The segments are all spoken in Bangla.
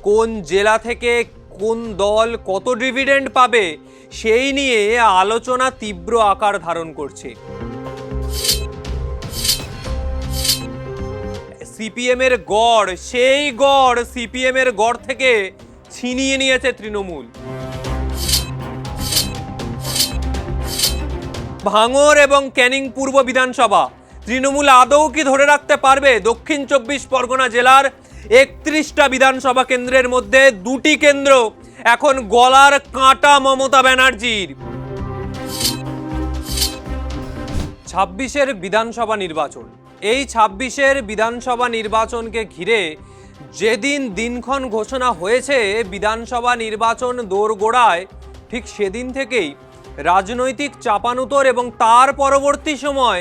কোন জেলা থেকে কোন দল কত ডিভিডেন্ড পাবে সেই নিয়ে আলোচনা তীব্র আকার ধারণ করছে। সিপিএম এর গড়, সেই গড় সিপিএম এর গড় থেকে ছিনিয়ে নিয়েছে তৃণমূল। ভাঙড় এবং ক্যানিং পূর্ব বিধানসভা তৃণমূল আদৌ কি ধরে রাখতে পারবে? দক্ষিণ 24 পরগনা জেলার 31টা বিধানসভা কেন্দ্রের মধ্যে 2টি কেন্দ্র এখন গলার কাঁটা মমতা ব্যানার্জির। 26-এর বিধানসভা নির্বাচন, এই 26-এর বিধানসভা নির্বাচনকে ঘিরে যেদিন দিনক্ষণ ঘোষণা হয়েছে বিধানসভা নির্বাচন দোরগোড়ায়, ঠিক সেদিন থেকেই রাজনৈতিক চাপানুতর এবং তার পরবর্তী সময়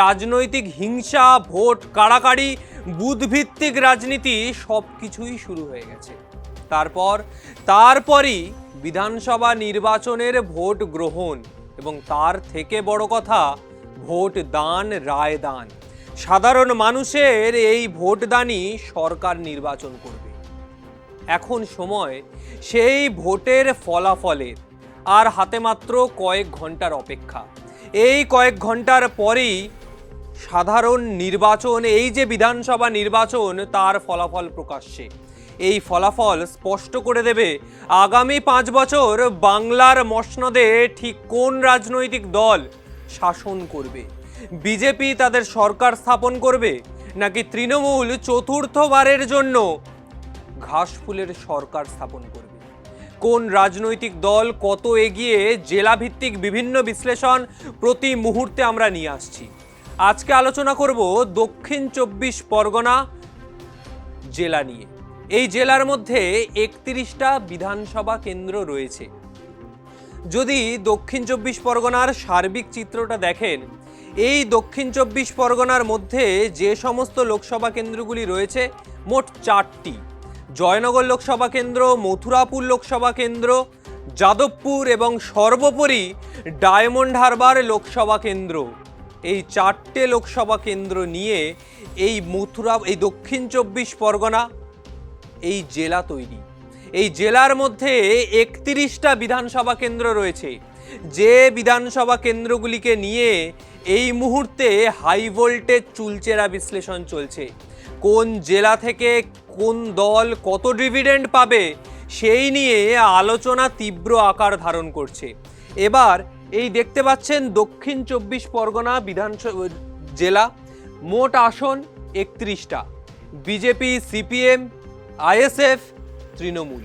রাজনৈতিক হিংসা, ভোট কাড়াকাড়ি, বুথভিত্তিক রাজনীতি সব কিছুই শুরু হয়ে গেছে। তারপরই বিধানসভা নির্বাচনের ভোট গ্রহণ এবং তার থেকে বড় কথা ভোট দান, রায় দান। সাধারণ মানুষের এই ভোটদানই সরকার নির্বাচন করবে। এখন সময় সেই ভোটের ফলাফলের, আর হাতে মাত্র কয়েক ঘন্টার অপেক্ষা। এই কয়েক ঘন্টার পরেই সাধারণ নির্বাচন, এই যে বিধানসভা নির্বাচন, তার ফলাফল প্রকাশ্যে। এই ফলাফল স্পষ্ট করে দেবে আগামী 5 বছর বাংলার মসনদে ঠিক কোন রাজনৈতিক দল শাসন করবে। বিজেপি তাদের সরকার স্থাপন করবে, নাকি তৃণমূল চতুর্থবারের জন্য ঘাসফুলের সরকার স্থাপন করবে। কোন রাজনৈতিক দল কত এগিয়ে, জেলা ভিত্তিক বিভিন্ন বিশ্লেষণ প্রতি মুহূর্তে আমরা নিয়ে আসছি। আজকে আলোচনা করব দক্ষিণ 24 পরগনা জেলা নিয়ে। এই জেলার মধ্যে 31টা বিধানসভা কেন্দ্র রয়েছে। যদি দক্ষিণ 24 পরগনার সার্বিক চিত্রটা দেখেন, এই দক্ষিণ 24 পরগনার মধ্যে যে সমস্ত লোকসভা কেন্দ্রগুলি রয়েছে মোট 4টি। জয়নগর লোকসভা কেন্দ্র, মথুরাপুর লোকসভা কেন্দ্র, যাদবপুর এবং সর্বোপরি ডায়মন্ড হারবার লোকসভা কেন্দ্র। এই 4টে লোকসভা কেন্দ্র নিয়ে এই দক্ষিণ 24 পরগনা এই জেলা তৈরি। এই জেলার মধ্যে 31টা বিধানসভা কেন্দ্র রয়েছে, যে বিধানসভা কেন্দ্রগুলিকে নিয়ে এই মুহূর্তে হাই ভোল্টেজ চুলচেরা বিশ্লেষণ চলছে। কোন জেলা থেকে কোন দল কত ডিভিডেন্ড পাবে সেই নিয়ে আলোচনা তীব্র আকার ধারণ করছে। এবার এই দেখতে পাচ্ছেন দক্ষিণ 24 পরগনা বিধানসভা জেলা, মোট আসন 31টা। BJP, CPM, ISF, Trinamool.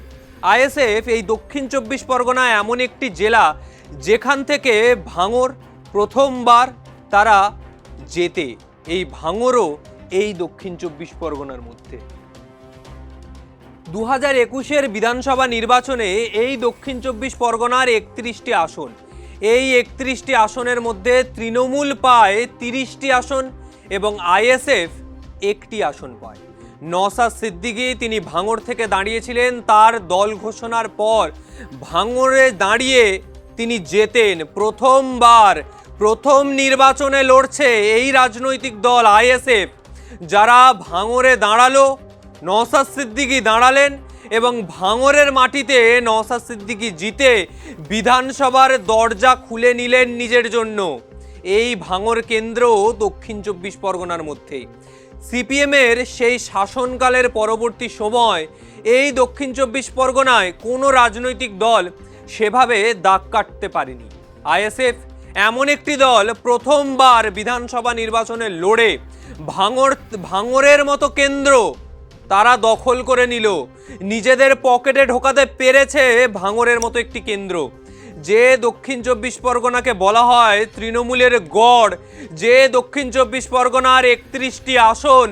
ISF এই দক্ষিণ 24 পরগনা এমন একটি জেলা যেখান থেকে ভাঙড় প্রথমবার তারা জেতে। এই ভাঙড়ও এই দক্ষিণ 24 পরগনার মধ্যে। 2021-এর বিধানসভা নির্বাচনে এই দক্ষিণ 24 পরগনার 31টি আসন। এই 31টি আসনের মধ্যে তৃণমূল পায় 30টি আসন এবং আইএসএফ 1টি আসন পায়। নওশাদ সিদ্দিকী তিনি ভাঙড় থেকে দাঁড়িয়েছিলেন, তার দল ঘোষণার পর ভাঙড়ে দাঁড়িয়ে তিনি জেতেন। প্রথম নির্বাচনে লড়ছে এই রাজনৈতিক দল আইএসএফ। যারা ভাঙড়ে দাঁড়ালো, নওশাদ সিদ্দিকী দাঁড়ালেন এবং ভাঙড়ের মাটিতে নওশাদ সিদ্দিকী জিতে বিধানসভার দরজা খুলে নিলেন নিজের জন্য। এই ভাঙড় কেন্দ্র দক্ষিণ 24 পরগনার মধ্যে। সিপিএমের সেই শাসনকালের পরবর্তী সময় এই দক্ষিণ 24 পরগনায় কোনো রাজনৈতিক দল সেভাবে দাগ কাটতে পারেনি। আইএসএফ এমন একটি দল প্রথমবার বিধানসভা নির্বাচনে লড়ে ভাঙড়ের মতো কেন্দ্র তারা দখল করে নিল, নিজেদের পকেটে ঢোকাতে পেরেছে ভাঙড়ের মতো একটি কেন্দ্র। যে দক্ষিণ 24 পরগনাকে বলা হয় তৃণমূলের গড়, যে দক্ষিণ 24 পরগনার 31টি আসন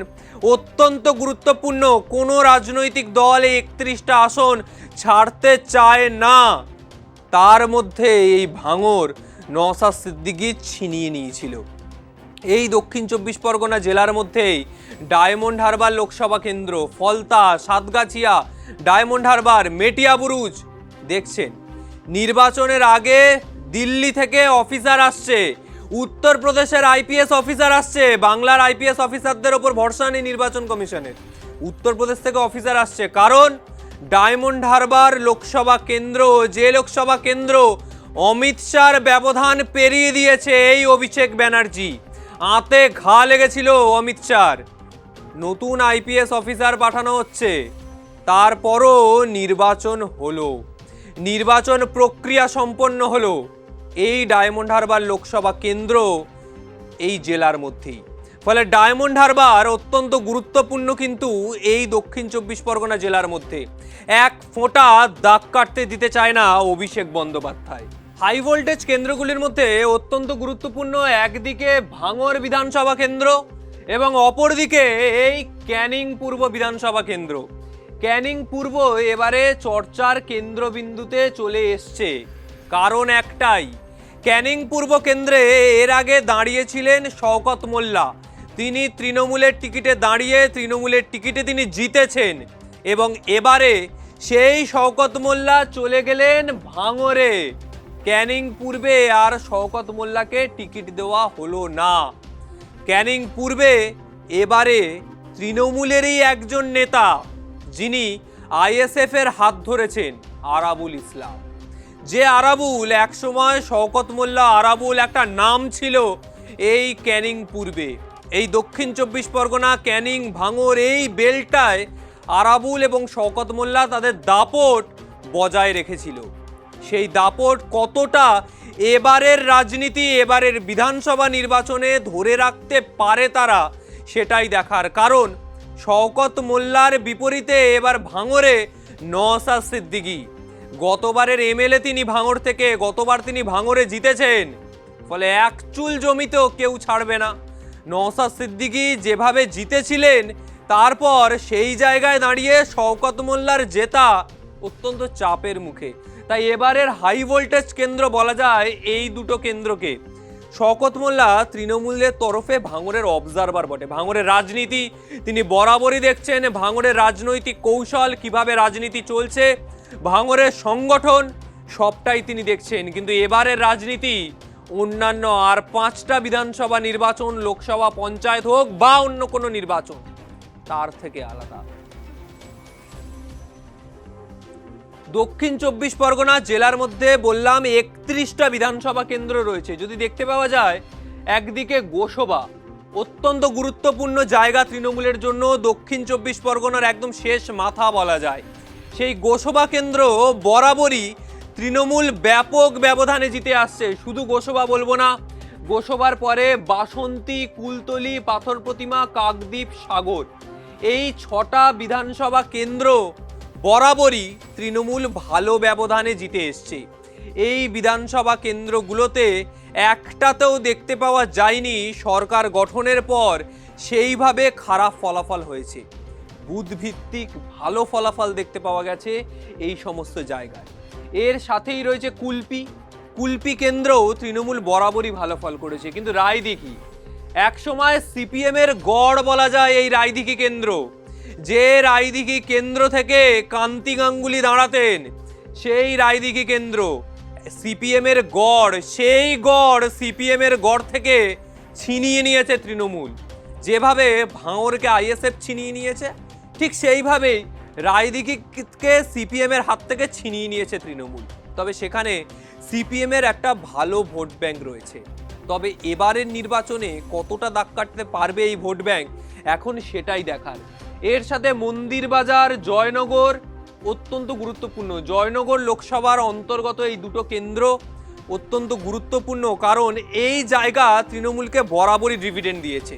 অত্যন্ত গুরুত্বপূর্ণ, কোনো রাজনৈতিক দল এই 31টা আসন ছাড়তে চায় না, তার মধ্যে এই ভাঙড় নওশাদ সিদ্দিকী ছিনিয়ে নিয়েছিল। এই দক্ষিণ 24 পরগনা জেলার মধ্যেই ডায়মন্ড হারবার লোকসভা কেন্দ্র, ফলতা, সাতগাছিয়া, ডায়মন্ড হারবার, মেটিয়াবুরুজ। দেখছেন নির্বাচনের আগে দিল্লি থেকে অফিসার আসছে, উত্তরপ্রদেশের আইপিএস অফিসার আসছে। বাংলার আইপিএস অফিসারদের ওপর ভরসা নেই নির্বাচন কমিশনের, উত্তরপ্রদেশ থেকে অফিসার আসছে। কারণ ডায়মন্ড হারবার লোকসভা কেন্দ্র, যে লোকসভা কেন্দ্র অমিত শাহর ব্যবধান পেরিয়ে দিয়েছে এই অভিষেক ব্যানার্জি, আঁতে ঘা লেগেছিল অমিত শাহর। নতুন আইপিএস অফিসার পাঠানো হচ্ছে, তারপরও নির্বাচন হলো, নির্বাচন প্রক্রিয়া সম্পন্ন হলো এই ডায়মন্ড হারবার লোকসভা কেন্দ্র এই জেলার মধ্যেই। ফলে ডায়মন্ড হারবার অত্যন্ত গুরুত্বপূর্ণ কিন্তু এই দক্ষিণ চব্বিশ পরগনা জেলার মধ্যে। এক ফোঁটা দাগ কাটতে দিতে চায় না অভিষেক বন্দ্যোপাধ্যায়। হাই ভোল্টেজ কেন্দ্রগুলির মধ্যে অত্যন্ত গুরুত্বপূর্ণ একদিকে ভাঙড় বিধানসভা কেন্দ্র এবং অপরদিকে এই ক্যানিং পূর্ব বিধানসভা কেন্দ্র। ক্যানিং পূর্ব এবারে চর্চার কেন্দ্রবিন্দুতে চলে এসছে, কারণ একটাই, ক্যানিং পূর্ব কেন্দ্রে এর আগে দাঁড়িয়েছিলেন শওকত মোল্লা। তিনি তৃণমূলের টিকিটে দাঁড়িয়ে তৃণমূলের টিকিটে তিনি জিতেছেন এবং এবারে সেই শওকত মোল্লা চলে গেলেন ভাঙড়ে। ক্যানিং পূর্বে আর শওকত মোল্লাকে টিকিট দেওয়া হলো না। ক্যানিং পূর্বে এবারে তৃণমূলেরই একজন নেতা, যিনি আইএসএফ এর হাত ধরেছেন, আরাবুল ইসলাম। যে আরাবুল, একসময় শওকত মোল্লা আরাবুল একটা নাম ছিল এই ক্যানিং পূর্বে। এই দক্ষিণ চব্বিশ পরগনা ক্যানিং ভাঙড় এই বেলটায় আরাবুল এবং শওকত মোল্লা তাদের দাপট বজায় রেখেছিল। সেই দাপট কতটা এবারের রাজনীতি, এবারের বিধানসভা নির্বাচনে ধরে রাখতে পারে তারা, সেটাই দেখার। কারণ শওকত মোল্লার বিপরীতে এবার ভাঙড়ে নওশাদ সিদ্দিকী। গতবারের এমএলএ তিনি ভাঙড় থেকে, গতবার তিনি ভাঙড়ে জিতেছেন, ফলে এক চুল জমিতেও কেউ ছাড়বে না। নওশাদ সিদ্দিকী যেভাবে জিতেছিলেন, তারপর সেই জায়গায় দাঁড়িয়ে শওকত মোল্লার জেতা অত্যন্ত চাপের মুখে। তাই এবারের হাই ভোল্টেজ কেন্দ্র বলা যায় এই দুটো কেন্দ্রকে। শওকত মোল্লা তৃণমূলের তরফে ভাঙড়ের অবজারভার বটে, ভাঙড়ের রাজনীতি তিনি বরাবরই দেখছেন, ভাঙড়ের রাজনৈতিক কৌশল, কিভাবে রাজনীতি চলছে, ভাঙড়ের সংগঠন, সবটাই তিনি দেখছেন। কিন্তু এবারের রাজনীতি অন্যান্য আর 5টা বিধানসভা নির্বাচন, লোকসভা, পঞ্চায়েত হোক বা অন্য কোনো নির্বাচন, তার থেকে আলাদা। দক্ষিণ চব্বিশ পরগনা জেলার মধ্যে বললাম 31টা বিধানসভা কেন্দ্র রয়েছে। যদি দেখতে পাওয়া যায়, একদিকে গোসবা, অত্যন্ত গুরুত্বপূর্ণ জায়গা তৃণমূলের জন্য, দক্ষিণ চব্বিশ পরগনার একদম শেষ মাথা বলা যায়। সেই গোসবা কেন্দ্র বরাবরই তৃণমূল ব্যাপক ব্যবধানে জিতে আসছে। শুধু গোসবা বলবো না, গোসবার পরে বাসন্তী, কুলতলি, পাথর প্রতিমা, কাকদ্বীপ, সাগর, এই 6টা বিধানসভা কেন্দ্র বরাবরই তৃণমূল ভালো ব্যবধানে জিতে এসছে। এই বিধানসভা কেন্দ্রগুলোতে একটাতেও দেখতে পাওয়া যায়নি সরকার গঠনের পর সেইভাবে খারাপ ফলাফল হয়েছে। বুথভিত্তিক ভালো ফলাফল দেখতে পাওয়া গেছে এই সমস্ত জায়গায়। এর সাথেই রয়েছে কুলপি কেন্দ্রও তৃণমূল বরাবরই ভালো ফল করেছে। কিন্তু রায়দিঘি, একসময় সিপিএম এর গড় বলা যায় এই রায়দিঘি কেন্দ্র। যে রায়দিঘি কেন্দ্র থেকে কান্তি গাঙ্গুলি দাঁড়াতেন, সেই রায়দিঘি কেন্দ্র সিপিএম এর গড়, সেই গড় সিপিএম এর গড় থেকে ছিনিয়ে নিয়েছে তৃণমূল। যেভাবে ভাঙড়কে আইএসএফ ছিনিয়ে নিয়েছে, ঠিক সেইভাবেই রায়দিঘিকে সিপিএম এর হাত থেকে ছিনিয়ে নিয়েছে তৃণমূল। তবে সেখানে সিপিএম এর একটা ভালো ভোট ব্যাংক রয়েছে। তবে এবারের নির্বাচনে কতটা দাগ কাটতে পারবে এই ভোট ব্যাংক, এখন সেটাই দেখার। এর সাথে মন্দিরবাজার, জয়নগর অত্যন্ত গুরুত্বপূর্ণ। জয়নগর লোকসভার অন্তর্গত এই দুটো কেন্দ্র অত্যন্ত গুরুত্বপূর্ণ, কারণ এই জায়গা তৃণমূলকে বরাবরই ডিভিডেন্ড দিয়েছে।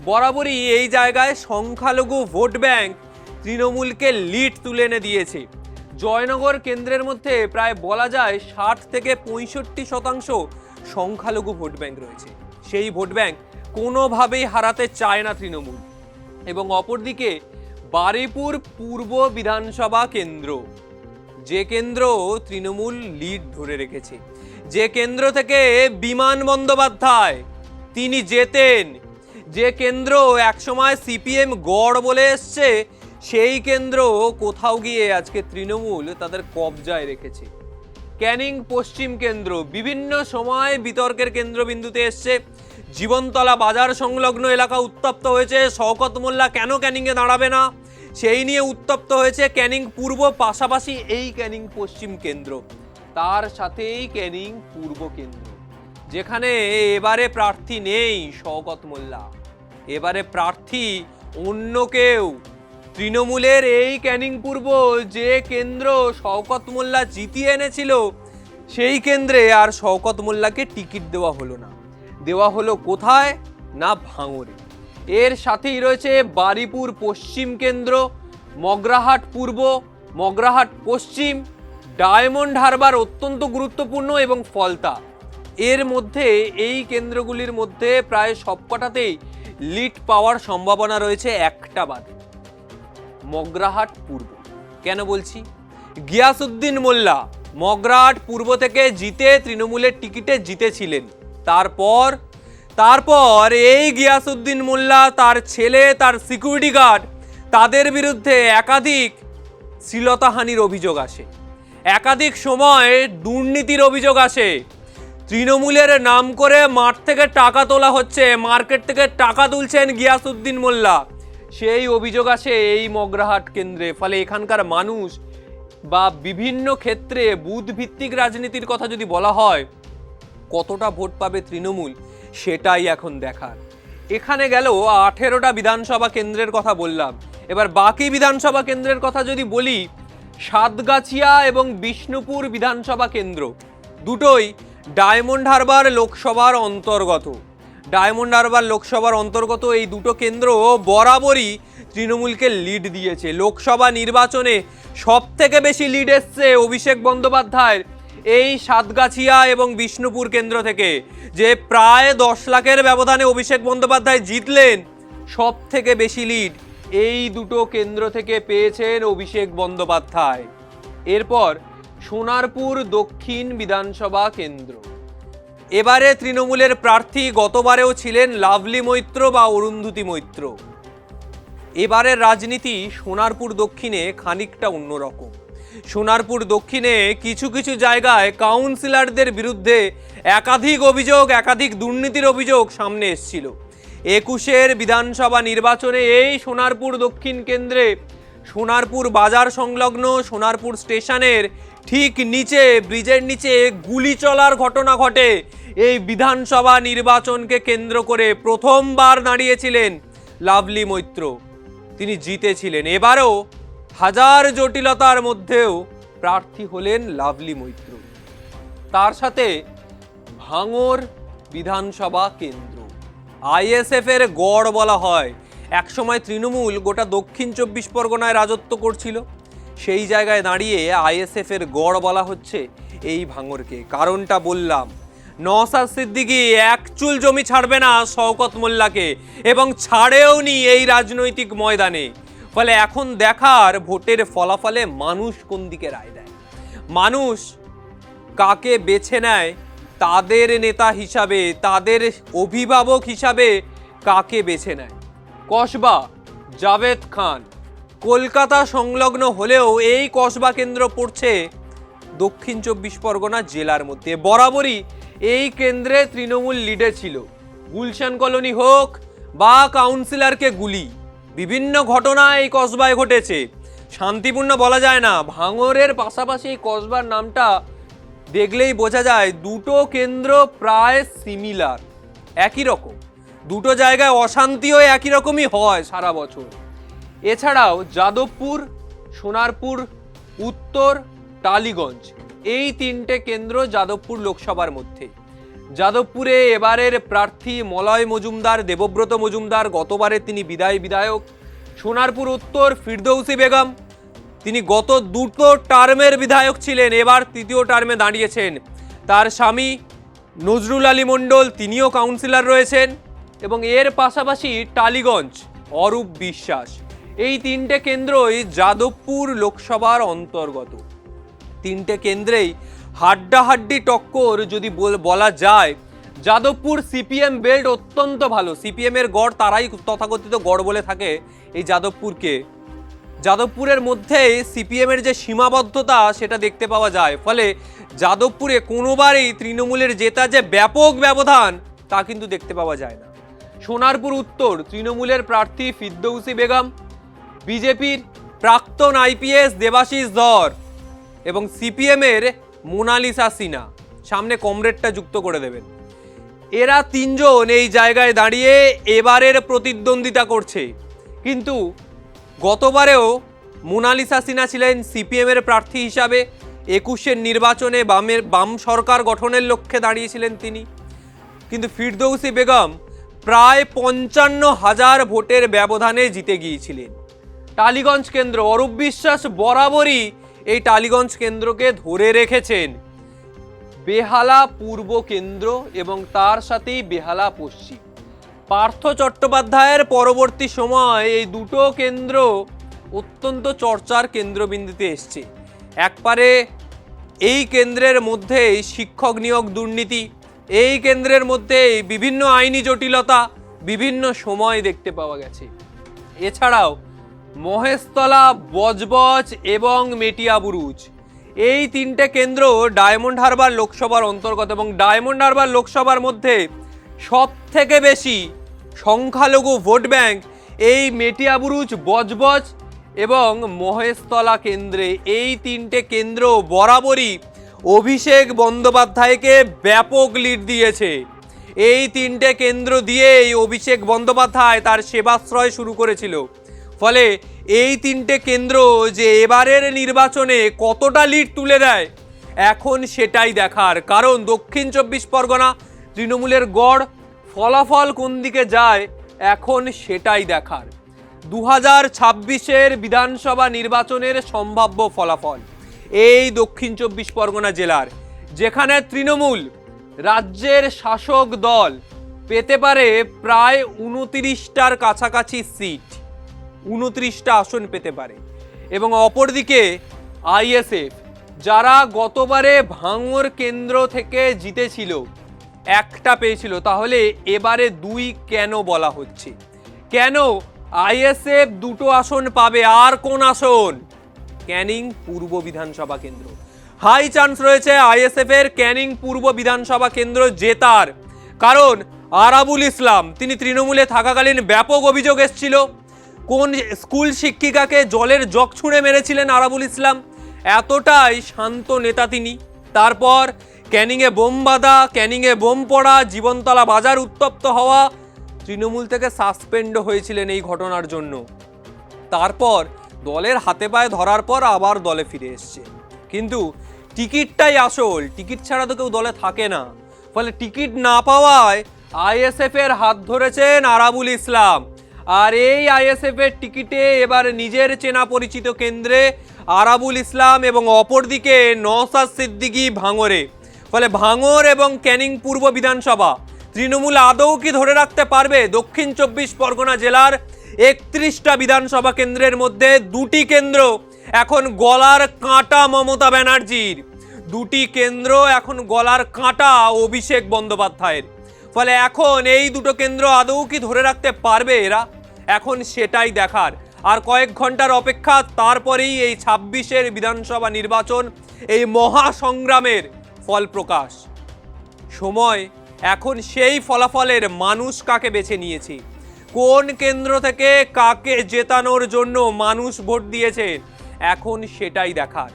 বরাবরই এই জায়গায় সংখ্যালঘু ভোট ব্যাংক তৃণমূলকে লিড তুলে এনে দিয়েছে। জয়নগর কেন্দ্রের মধ্যে প্রায় বলা যায় 60 থেকে 65% সংখ্যালঘু ভোট ব্যাংক রয়েছে। সেই ভোট ব্যাংক কোনোভাবেই হারাতে চায় না তৃণমূল। এবং অপরদিকে বারুইপুর পূর্ব বিধানসভা কেন্দ্র, যে কেন্দ্র তৃণমূল লিড ধরে রেখেছে, যে কেন্দ্র থেকে বিমান বন্দ্যোপাধ্যায় তিনি জেতেন, যে কেন্দ্র একসময় সিপিএম গড় বলে এসছে, সেই কেন্দ্র কোথাও গিয়ে আজকে তৃণমূল তাদের কবজায় রেখেছে। ক্যানিং পশ্চিম কেন্দ্র বিভিন্ন সময় বিতর্কের কেন্দ্রবিন্দুতে এসছে। জীবনতলা বাজার সংলগ্ন এলাকা উত্তপ্ত হয়েছে। শওকত মোল্লা কেন ক্যানিংয়ে দাঁড়াবে না, সেই নিয়ে উত্তপ্ত হয়েছে ক্যানিং পূর্ব, পাশাপাশি এই ক্যানিং পশ্চিম কেন্দ্র, তার সাথেই ক্যানিং পূর্ব কেন্দ্র, যেখানে এবারে প্রার্থী নেই শওকত মোল্লা, এবারে প্রার্থী অন্য কেউ। তৃণমূলের এই ক্যানিং পূর্ব যে কেন্দ্র শওকত মোল্লা জিতিয়ে এনেছিল, সেই কেন্দ্রে আর শওকত মোল্লাকে টিকিট দেওয়া হলো না। দেওয়া হলো কোথায়? না, ভাঙড়ে। এর সাথেই রয়েছে বারুইপুর পশ্চিম কেন্দ্র, মগরাহাট পূর্ব, মগরাহাট পশ্চিম, ডায়মন্ড হারবার অত্যন্ত গুরুত্বপূর্ণ, এবং ফলতা। এর মধ্যে এই কেন্দ্রগুলির মধ্যে প্রায় সবকটাতেই লিড পাওয়ার সম্ভাবনা রয়েছে, একটা বাদে, মগরাহাট পূর্ব। কেন বলছি? গিয়াসউদ্দিন মোল্লা মগরাহাট পূর্ব থেকে জিতে তৃণমূলের টিকিটে জিতেছিলেন। তারপর এই গিয়াসউদ্দিন মোল্লা, তার ছেলে, তার সিকিউরিটি গার্ড, তাদের বিরুদ্ধে একাধিক শ্লীলতাহানির অভিযোগ আসে, একাধিক সময় দুর্নীতির অভিযোগ আসে। তৃণমূলের নাম করে মাঠ থেকে টাকা তোলা হচ্ছে, মার্কেট থেকে টাকা তুলছেন গিয়াসউদ্দিন মোল্লা, সেই অভিযোগ আসে এই মগরাহাট কেন্দ্রে। ফলে এখানকার মানুষ বা বিভিন্ন ক্ষেত্রে বুথ ভিত্তিক রাজনীতির কথা যদি বলা হয়, কতটা ভোট পাবে তৃণমূল, সেটাই এখন দেখার। এখানে গেল 18টা বিধানসভা কেন্দ্রের কথা বললাম। এবার বাকি বিধানসভা কেন্দ্রের কথা যদি বলি, সাতগাছিয়া এবং বিষ্ণুপুর বিধানসভা কেন্দ্র দুটোই ডায়মন্ড হারবার লোকসভার অন্তর্গত। ডায়মন্ড হারবার লোকসভার অন্তর্গত এই দুটো কেন্দ্র বরাবরই তৃণমূলকে লিড দিয়েছে। লোকসভা নির্বাচনে সব থেকে বেশি লিড এসছে অভিষেক বন্দ্যোপাধ্যায়ের এই সাতগাছিয়া এবং বিষ্ণুপুর কেন্দ্র থেকে, যে প্রায় 10 লাখের ব্যবধানে অভিষেক বন্দ্যোপাধ্যায় জিতলেন। সব থেকে বেশি লিড এই দুটো কেন্দ্র থেকে পেয়েছেন অভিষেক বন্দ্যোপাধ্যায়। এরপর সোনারপুর দক্ষিণ বিধানসভা কেন্দ্র। এবারে তৃণমূলের প্রার্থী গতবারেও ছিলেন লাভলি মৈত্র বা অরুন্ধতী মৈত্র। এবারের রাজনীতি সোনারপুর দক্ষিণে খানিকটা অন্যরকম। সোনারপুর দক্ষিণে কিছু কিছু জায়গায় কাউন্সিলরদের বিরুদ্ধে একাধিক অভিযোগ, একাধিক দুর্নীতির অভিযোগ সামনে এসেছিল। 21-এর বিধানসভা নির্বাচনে এই সোনারপুর দক্ষিণ কেন্দ্রে সোনারপুর বাজার সংলগ্ন সোনারপুর স্টেশনের ঠিক নিচে, ব্রিজের নিচে গুলি চলার ঘটনা ঘটে। এই বিধানসভা নির্বাচনকে কেন্দ্র করে প্রথমবার দাঁড়িয়েছিলেন লাভলি মৈত্র, তিনি জিতেছিলেন। এবারও হাজার জটিলতার মধ্যেও প্রার্থী হলেন লাভলি মৈত্র। তার সাথে ভাঙড় বিধানসভা কেন্দ্র, আইএসএফ এর গড় বলা হয়। একসময় তৃণমূল গোটা দক্ষিণ 24 পরগনায় রাজত্ব করছিল, সেই জায়গায় দাঁড়িয়ে আইএসএফ এর গড় বলা হচ্ছে এই ভাঙড়কে। কারণটা বললাম, নওশাদ সিদ্দিকী এক চুল জমি ছাড়বে না শওকত মোল্লাকে, এবং ছাড়েও নি এই রাজনৈতিক ময়দানে। ফলে এখন দেখার ভোটের ফলাফলে মানুষ কোন দিকে রায় দেয়, মানুষ কাকে বেছে নেয় তাদের নেতা হিসাবে, তাদের অভিভাবক হিসাবে কাকে বেছে নেয়। কসবা জাভেদ খান কলকাতা সংলগ্ন হলেও এই কসবা কেন্দ্র পড়ছে দক্ষিণ 24 পরগনা জেলার মধ্যে। বরাবরই এই কেন্দ্রে তৃণমূল লিডে ছিল। গুলশান কলোনি হোক বা কাউন্সিলরকে গুলি, বিভিন্ন ঘটনা এই কসবায় ঘটেছে। শান্তিপূর্ণ বলা যায় না। ভাঙড়ের পাশাপাশি এই কসবার নামটা দেখলেই বোঝা যায় দুটো কেন্দ্র প্রায় সিমিলার, একই রকম। দুটো জায়গায় অশান্তিও একই রকমই হয় সারা বছর। এছাড়াও যাদবপুর, সোনারপুর উত্তর, টালিগঞ্জ, এই 3টে কেন্দ্র যাদবপুর লোকসভার মধ্যে। যাদবপুরে এবারের প্রার্থী মলয় মজুমদার, দেবব্রত মজুমদার, গতবারে তিনি বিধায়ক। সোনারপুর উত্তর ফিরদৌসী বেগম, তিনি গত 2 টার্মের বিধায়ক ছিলেন, এবার 3য় টার্মে দাঁড়িয়েছেন। তার স্বামী নজরুল আলী মণ্ডল, তিনিও কাউন্সিলর রয়েছেন। এবং এর পাশাপাশি টালিগঞ্জ অরূপ বিশ্বাস। এই 3টে কেন্দ্রই যাদবপুর লোকসভার অন্তর্গত। 3টে কেন্দ্রেই হাড্ডাহাড্ডি টক্কর যদি বলা যায়। যাদবপুর সিপিএম বেল্ট অত্যন্ত ভালো, সিপিএম এর গড় তারাই তথাকথিত গড় বলে থাকে এই যাদবপুরকে। যাদবপুরের মধ্যে সিপিএম এর যে সীমাবদ্ধতা সেটা দেখতে পাওয়া যায়। ফলে যাদবপুরে কোনোবারই তৃণমূলের জেতা যে ব্যাপক ব্যবধান তা কিন্তু দেখতে পাওয়া যায় না। সোনারপুর উত্তর তৃণমূলের প্রার্থী ফিরদৌসী বেগম, বিজেপির প্রাক্তন আইপিএস দেবাশিস ধর এবং সিপিএমের মোনালিসা সিনহা, সামনে কমরেডটা যুক্ত করে দেবেন। এরা তিনজন এই জায়গায় দাঁড়িয়ে এবারের প্রতিদ্বন্দ্বিতা করছে। কিন্তু গতবারেও মোনালিসা সিনহা ছিলেন সিপিএমের প্রার্থী হিসাবে, 21-এর নির্বাচনে বাম সরকার গঠনের লক্ষ্যে দাঁড়িয়েছিলেন তিনি। কিন্তু ফিরদৌসী বেগম প্রায় 55,000 ভোটের ব্যবধানে জিতে গিয়েছিলেন। টালিগঞ্জ কেন্দ্র, অরূপ বিশ্বাস বরাবরই এই টালিগঞ্জ কেন্দ্রকে ধরে রেখেছেন। বেহালা পূর্ব কেন্দ্র এবং তার সাথেই বেহালা পশ্চিম। পার্থ চট্টোপাধ্যায়ের পরবর্তী সময় এই দুটো কেন্দ্র অত্যন্ত চর্চার কেন্দ্রবিন্দুতে এসছে। একবারে এই কেন্দ্রের মধ্যে শিক্ষক নিয়োগ দুর্নীতি, এই কেন্দ্রের মধ্যে বিভিন্ন আইনি জটিলতা বিভিন্ন সময় দেখতে পাওয়া গেছে। এছাড়াও মহেশতলা, বজবজ এবং মেটিয়াবুরুজ, এই তিনটে কেন্দ্র ডায়মন্ড হারবার লোকসভার অন্তর্গত এবং ডায়মন্ড হারবার লোকসভার মধ্যে সব থেকে বেশি সংখ্যালঘু ভোট ব্যাংক এই মেটিয়াবুরুজ, বজবজ এবং মহেশতলা কেন্দ্রে। এই তিনটে কেন্দ্র বরাবরই অভিষেক বন্দ্যোপাধ্যায়কে ব্যাপক লিড দিয়েছে। এই তিনটে কেন্দ্র দিয়েই অভিষেক বন্দ্যোপাধ্যায় তার সেবাশ্রয় শুরু করেছিল। ফলে এই তিনটে কেন্দ্র যে এবারের নির্বাচনে কতটা লিড তুলে দেয় এখন সেটাই দেখার। কারণ দক্ষিণ 24 পরগনা তৃণমূলের গড়, ফলাফল কোন দিকে যায় এখন সেটাই দেখার। 2026-এর বিধানসভা নির্বাচনের সম্ভাব্য ফলাফল এই দক্ষিণ 24 পরগনা জেলার, যেখানে তৃণমূল রাজ্যের শাসক দল পেতে পারে প্রায় 29টার কাছাকাছি সিট, 29টা আসন পেতে পারে। এবং অপরদিকে আইএসএফ, যারা গতবারে ভাঙড় কেন্দ্র থেকে জিতেছিল, একটা পেয়েছিল, তাহলে এবারে 2 কেন বলা হচ্ছে? কেন আইএসএফ 2টো আসন পাবে? আর কোন আসন? ক্যানিং পূর্ব বিধানসভা কেন্দ্র। হাই চান্স রয়েছে আইএসএফ এর ক্যানিং পূর্ব বিধানসভা কেন্দ্র জেতার। কারণ আরাবুল ইসলাম, তিনি তৃণমূলে থাকাকালীন ব্যাপক অভিযোগ এসেছিল কোন স্কুল শিক্ষিকাকে জলের জগ ছুঁড়ে মেরেছিলেন আরাবুল ইসলাম। এতটাই শান্ত নেতা তিনি। তারপর ক্যানিংয়ে বোম বাঁধা, ক্যানিংয়ে বোম পড়া, জীবনতলা বাজার উত্তপ্ত হওয়া, তৃণমূল থেকে সাসপেন্ড হয়েছিলেন এই ঘটনার জন্য। তারপর দলের হাতে পায়ে ধরার পর আবার দলে ফিরে এসছে। কিন্তু টিকিটটাই আসল, টিকিট ছাড়া তো কেউ দলে থাকে না। ফলে টিকিট না পাওয়ায় আইএসএফ এর হাত ধরেছেন আরাবুল ইসলাম। আর এই আইএসএফ এর টিকিটে এবার নিজের চেনা পরিচিত কেন্দ্রে আরাবুল ইসলাম এবং অপরদিকে নওশাদ সিদ্দিকী ভাঙড়ে। ফলে ভাঙড় এবং ক্যানিং পূর্ব বিধানসভা তৃণমূল আদৌ কি ধরে রাখতে পারবে? দক্ষিণ 24 পরগনা জেলার 31টা বিধানসভা কেন্দ্রের মধ্যে 2টি কেন্দ্র এখন গলার কাঁটা মমতা ব্যানার্জির, 2টি কেন্দ্র এখন গলার কাঁটা অভিষেক বন্দ্যোপাধ্যায়ের। ফলে এখন এই দুটো কেন্দ্র আদৌ কি ধরে রাখতে পারবে এরা? এখন সেটাই দেখার। আর কয়েক ঘন্টার অপেক্ষা, তারপরেই এই 26-এর বিধানসভা নির্বাচন, এই মহাসংগ্রামের ফল প্রকাশ। সময় এখন সেই ফলাফলের, মানুষ কাকে বেছে নিয়েছে, কোন কেন্দ্র থেকে কাকে জেতানোর জন্য মানুষ ভোট দিয়েছে, এখন সেটাই দেখার।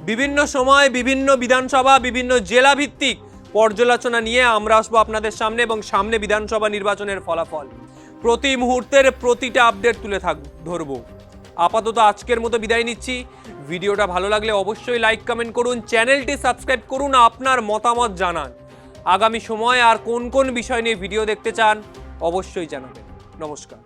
বিভিন্ন সময় বিভিন্ন বিধানসভা, বিভিন্ন জেলা ভিত্তিক পর্যালোচনা নিয়ে আমরা আসবো আপনাদের সামনে এবং সামনে বিধানসভা নির্বাচনের ফলাফল প্রতি মুহূর্তের প্রতিটা আপডেট তুলে ধরবো। আপাতত আজকের মতো বিদায় নিচ্ছি। ভিডিওটা ভালো লাগলে অবশ্যই লাইক, কমেন্ট করুন, চ্যানেলটি সাবস্ক্রাইব করুন, আপনার মতামত জানান। আগামী সময় আর কোন কোন বিষয় নিয়ে ভিডিও দেখতে চান অবশ্যই জানাবেন। নমস্কার।